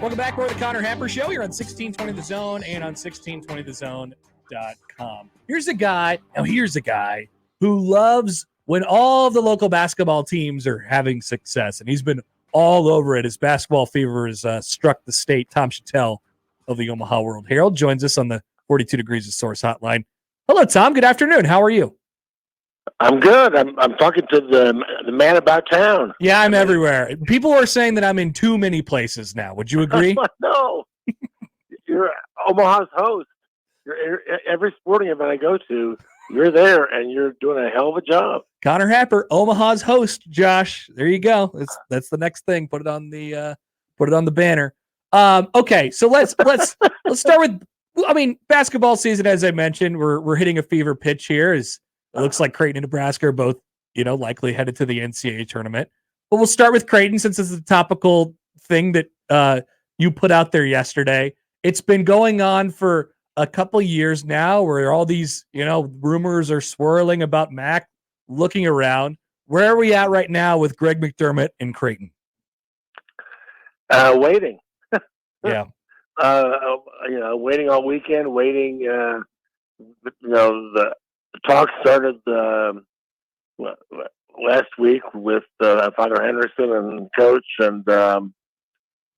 Welcome back. We're the Connor Happer Show. You're on 1620 The Zone and on 1620thezone.com. Here's a guy who loves when all of the local basketball teams are having success, and he's been all over it. His basketball fever has struck the state. Tom Shatel of the Omaha World-Herald joins us on the 42 Degrees of Source hotline. Hello, Tom. Good afternoon. How are you? I'm good. I'm talking to the man about town. Yeah, I'm everywhere. People are saying that I'm in too many places now. Would you agree? No. You're Omaha's host. Every sporting event I go to, you're there, and you're doing a hell of a job. Connor Happer, Omaha's host, Josh. There you go. That's the next thing. Put it on the banner. Okay, so let's start with. I mean, basketball season, as I mentioned, we're hitting a fever pitch here. It looks like Creighton and Nebraska are both, likely headed to the NCAA tournament. But we'll start with Creighton since it's a topical thing that you put out there yesterday. It's been going on for a couple years now where all these, rumors are swirling about Mac looking around. Where are we at right now with Greg McDermott in Creighton? Waiting. Yeah. Waiting all weekend, waiting, the talk started last week with Father Henderson and Coach, and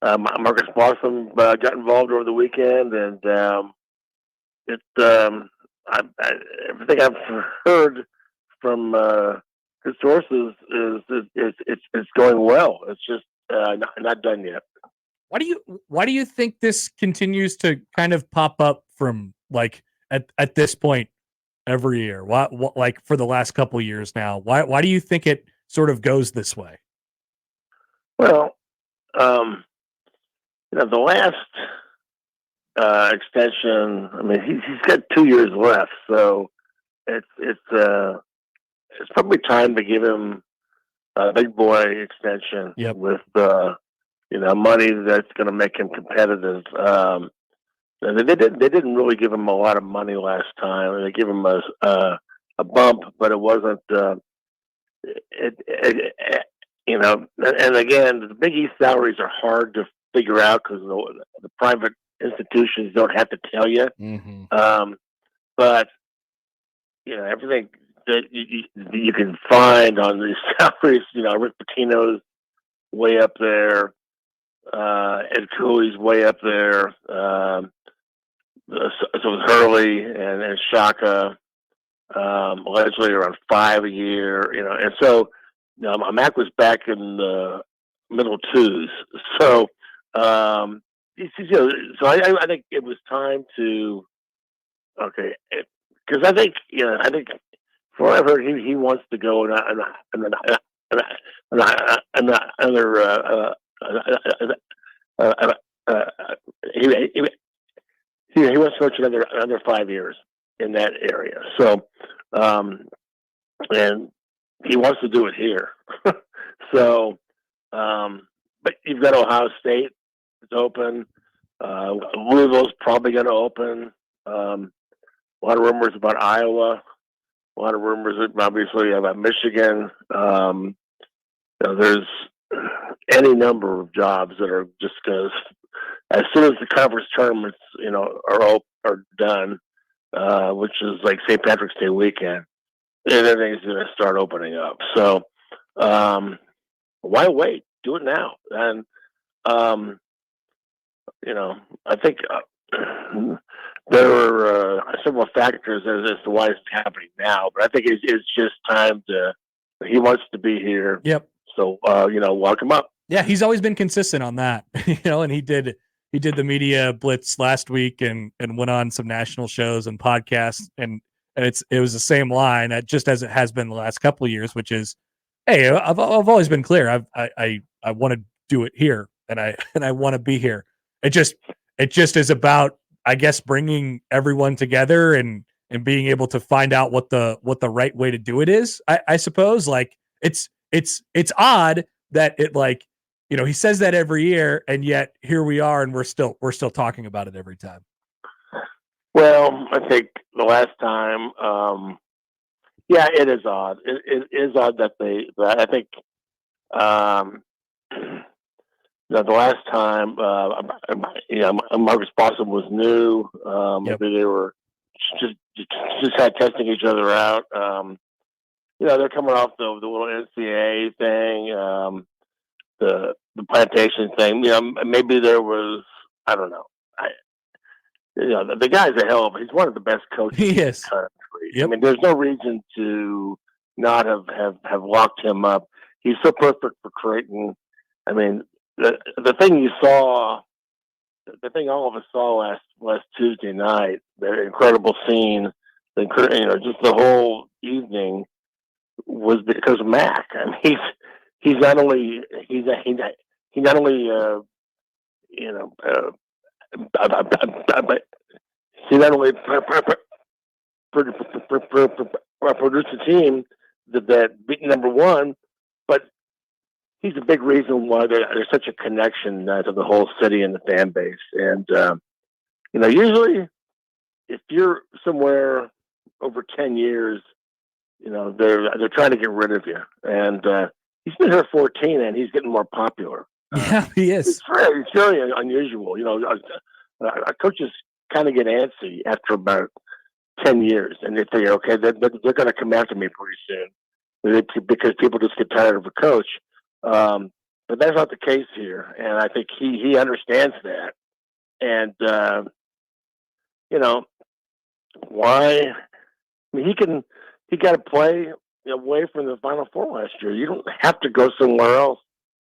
Marcus Blossom got involved over the weekend, and everything I've heard from good sources is it's going well. It's just not done yet. Why do you think this continues to kind of pop up from like at this point every year? What like for the last couple of years now? Why do you think it sort of goes this way? Well, the last extension. I mean, he's got 2 years left, so it's probably time to give him a big boy extension. Yep. With money that's going to make him competitive. They didn't really give him a lot of money last time. They gave him a bump, but it wasn't. And again, the Big East salaries are hard to figure out because the private institutions don't have to tell you. Mm-hmm. But everything that you can find on these salaries. Rick Pitino's way up there. Ed Cooley's way up there. So was Hurley and Shaka, allegedly around 5 a year, and so Mac was back in the middle twos. So, so I think it was time to, because I think from what I've heard, he wants to go he wants to coach another 5 years in that area. So, and he wants to do it here. So, but you've got Ohio State. It's open. Louisville's probably going to open. A lot of rumors about Iowa. A lot of rumors, obviously, about Michigan. There's any number of jobs that are just going to, as soon as the conference tournaments, are done, which is like St. Patrick's Day weekend, everything's going to start opening up. So, why wait? Do it now. And, I think there are several factors as to why it's happening now, but I think it's just time he wants to be here. Yep. So, walk him up. Yeah, he's always been consistent on that, and he did the media blitz last week and went on some national shows and podcasts, and it was the same line, just as it has been the last couple of years, which is, hey, I've always been clear. I want to do it here, and I want to be here. It just is about, I guess, bringing everyone together and being able to find out what the right way to do it is. I suppose, like, it's odd that it, like, he says that every year, and yet here we are, and we're still talking about it every time. Well, I think the last time, it is odd. It is odd that I think the last time, Marcus Boston was new. Yep. Maybe they were just had testing each other out. They're coming off the little NCAA thing, the plantation thing. Maybe there was, I don't know. The guy's a hell of he's one of the best coaches He in the is. country. Yep. I mean, there's no reason to not have locked him up. He's so perfect for Creighton. I mean, the thing all of us saw last Tuesday night, the incredible scene, just the whole evening was because of Mac. I mean, he not only produced a team that beat number one, but he's a big reason why there's such a connection to the whole city and the fan base. And usually, if you're somewhere over 10 years, they're trying to get rid of you. And he's been here 14, and he's getting more popular. Yeah, he is. It's very unusual. Coaches kind of get antsy after about 10 years, and they figure, okay, they're going to come after me pretty soon because people just get tired of a coach. But that's not the case here, and I think he understands that. And why? I mean, he got to play away from the Final Four last year. You don't have to go somewhere else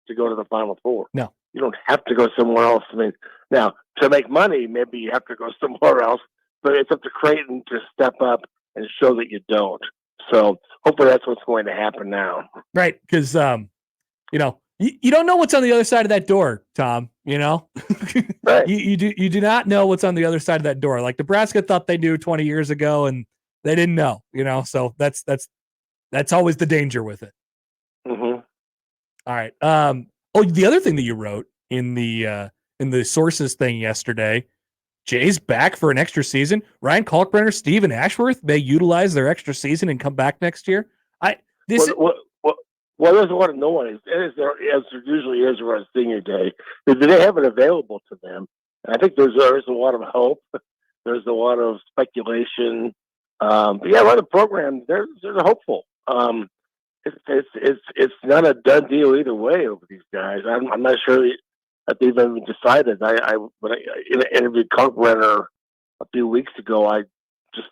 to go to the Final Four. No, you don't have to go somewhere else. I mean, now to make money, maybe you have to go somewhere else, but it's up to Creighton to step up and show that you don't. So hopefully that's what's going to happen now. Right, because you don't know what's on the other side of that door, Tom. Right. you do not know what's on the other side of that door. Like Nebraska thought they knew 20 years ago, and they didn't know. So that's always the danger with it. Mm-hmm. All right. The other thing that you wrote in the sources thing yesterday, Jay's back for an extra season. Ryan Kalkbrenner, Steven Ashworth may utilize their extra season and come back next year. There's a lot of noise, as there usually is around senior day. They have it available to them. And I think there's a lot of hope. There's a lot of speculation. But yeah, a lot of programs, they're hopeful. It's not a done deal either way over these guys. I'm not sure that they've even decided. When I interviewed Kalkbrenner a few weeks ago, I just,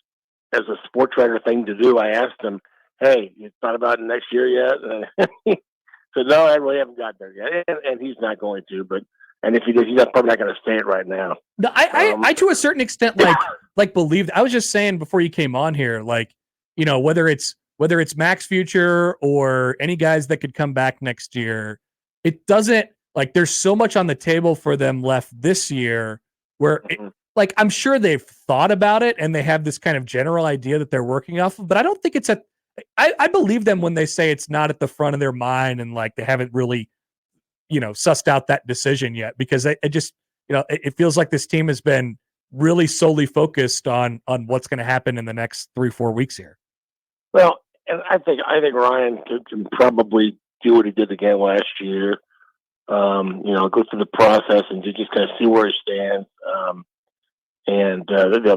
as a sports writer thing to do, I asked him, "Hey, you thought about it next year yet?" And he said, "No, I really haven't got there yet," and he's not going to. And if he did, he's probably not going to say it right now. No, I to a certain extent believe. I was just saying before you came on here, whether it's Mac's future or any guys that could come back next year, it doesn't there's so much on the table for them left this year where I'm sure they've thought about it and they have this kind of general idea that they're working off of, but I don't think it's I believe them when they say it's not at the front of their mind and they haven't really, sussed out that decision yet, because it just, it feels like this team has been really solely focused on what's going to happen in the next 3-4 weeks here. Well, and I think Ryan can probably do what he did again last year. Go through the process and just kind of see where he stands. Of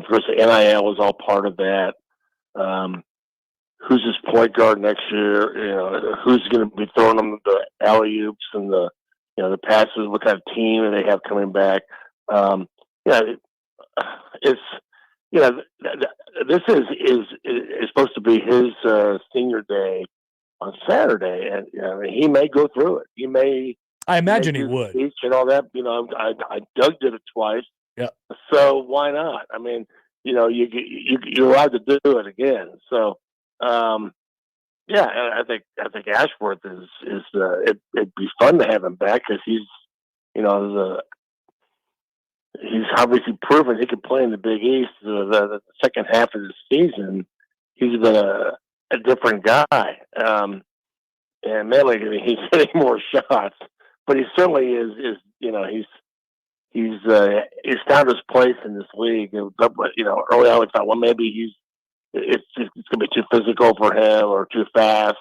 course, the NIL was all part of that. Who's his point guard next year? Who's going to be throwing them the alley-oops and the passes? What kind of team do they have coming back? This is supposed to be his senior day on Saturday, and he may go through it. He may. I imagine he would. Speech and all that. Doug did it twice. Yeah. So why not? I mean, you're allowed to do it again. So, yeah, I think Ashworth it'd be fun to have him back because he's obviously proven he can play in the Big East. The second half of the season, he's been a different guy. And mainly he's hitting more shots, but he certainly is he's found his place in this league. Early on we thought, well, maybe it's going to be too physical for him or too fast,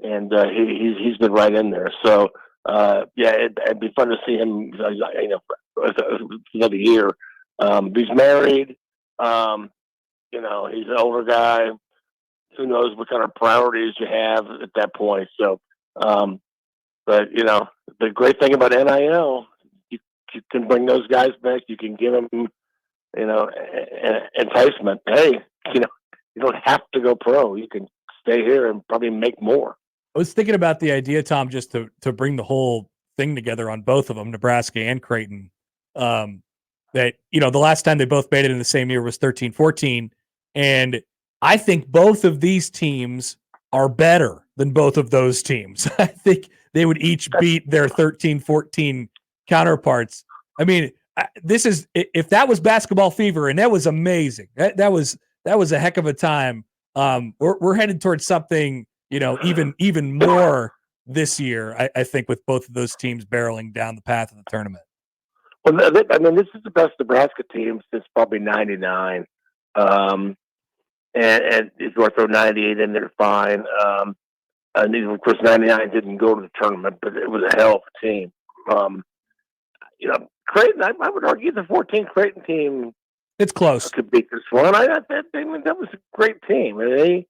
and he's been right in there. So it'd be fun to see him, another year. He's married. He's an older guy. Who knows what kind of priorities you have at that point? So, but the great thing about NIL, you can bring those guys back. You can give them, enticement. Hey, you don't have to go pro. You can stay here and probably make more. I was thinking about the idea, Tom, just to bring the whole thing together on both of them, Nebraska and Creighton. That, the last time they both made it in the same year was 13-14. And I think both of these teams are better than both of those teams. I think they would each beat their 13-14 counterparts. I mean, if that was basketball fever, and that was amazing. That was a heck of a time. We're headed towards something, even more this year, I think, with both of those teams barreling down the path of the tournament. Well, this is the best Nebraska team since probably '99, and if you want to throw '98 in there, fine. And of course, '99 didn't go to the tournament, but it was a hell of a team. Creighton, I would argue the 14 Creighton team, it's close, could beat this one. That was a great team, and they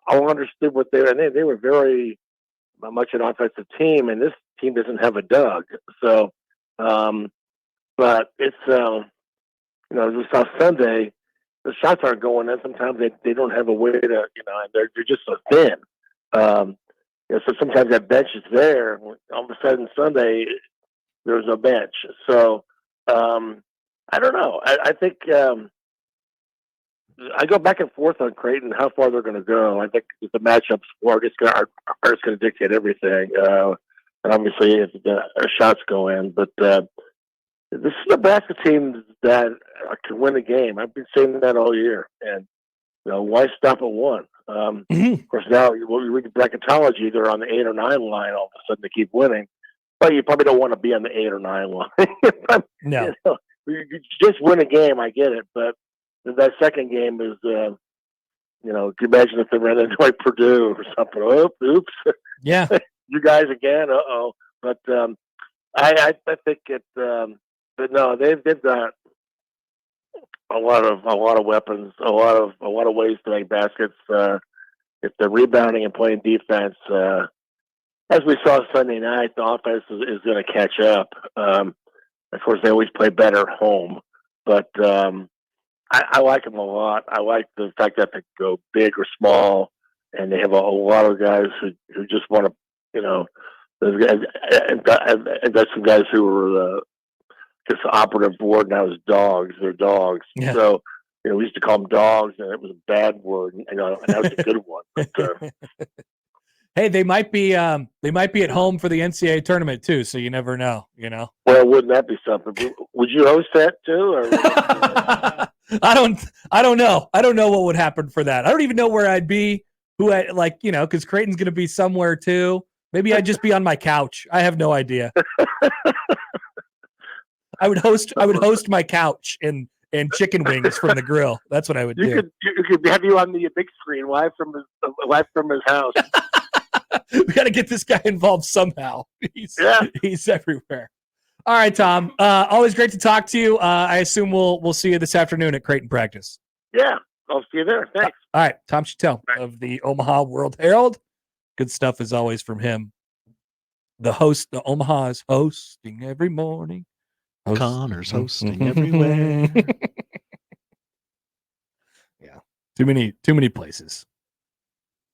all understood what they were. And they were very much an offensive team, and this team doesn't have a Doug, so. But it's, as we saw Sunday, the shots aren't going in. Sometimes they don't have a way to, and they're just so thin. So sometimes that bench is there. All of a sudden Sunday, there's no bench. So I don't know. I think I go back and forth on Creighton, how far they're going to go. I think the matchups are just going to dictate everything. And obviously, if the shots go in, but this is a Nebraska team that can win a game. I've been saying that all year. And, why stop at one? Of course, now when you read the bracketology, they're on the 8 or 9 line. All of a sudden, they keep winning. But you probably don't want to be on the 8 or 9 line. No. You just win a game, I get it. But that second game is, can you imagine if they ran into like Purdue or something? Oops. Yeah. You guys again? Uh-oh. But I think it. But no, they've got a lot of weapons, a lot of ways to make baskets. If they're rebounding and playing defense, as we saw Sunday night, the offense is going to catch up. Of course, they always play better at home, but I like them a lot. I like the fact that they go big or small, and they have a lot of guys who just want to, those guys, and got some guys who were just operative word now is dogs. They're dogs. Yeah. So, we used to call them dogs, and it was a bad word, and that was a good one. But, hey, they might be at home for the NCAA tournament too, so you never know. Well, wouldn't that be something? Would you host that too? Or? I don't know. I don't know what would happen for that. I don't even know where I'd be. Because Creighton's going to be somewhere too. Maybe I'd just be on my couch. I have no idea. I would host my couch and chicken wings from the grill. That's what I would do. You could have you on the big screen, live from his house. We got to get this guy involved somehow. He's everywhere. All right, Tom. Always great to talk to you. I assume we'll see you this afternoon at Creighton practice. Yeah, I'll see you there. Thanks. All right, Tom Shatel of the Omaha World-Herald. Good stuff as always from him. The Omaha is hosting every morning. Connor's hosting everywhere. Yeah. Too many places.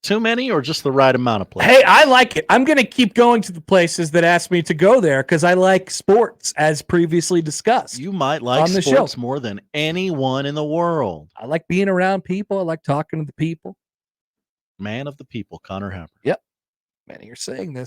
Too many or just the right amount of places? Hey, I like it. I'm going to keep going to the places that ask me to go there because I like sports, as previously discussed. You might like sports more than anyone in the world. I like being around people. I like talking to the people. Man of the people, Connor Happer. Yep. Many are saying this.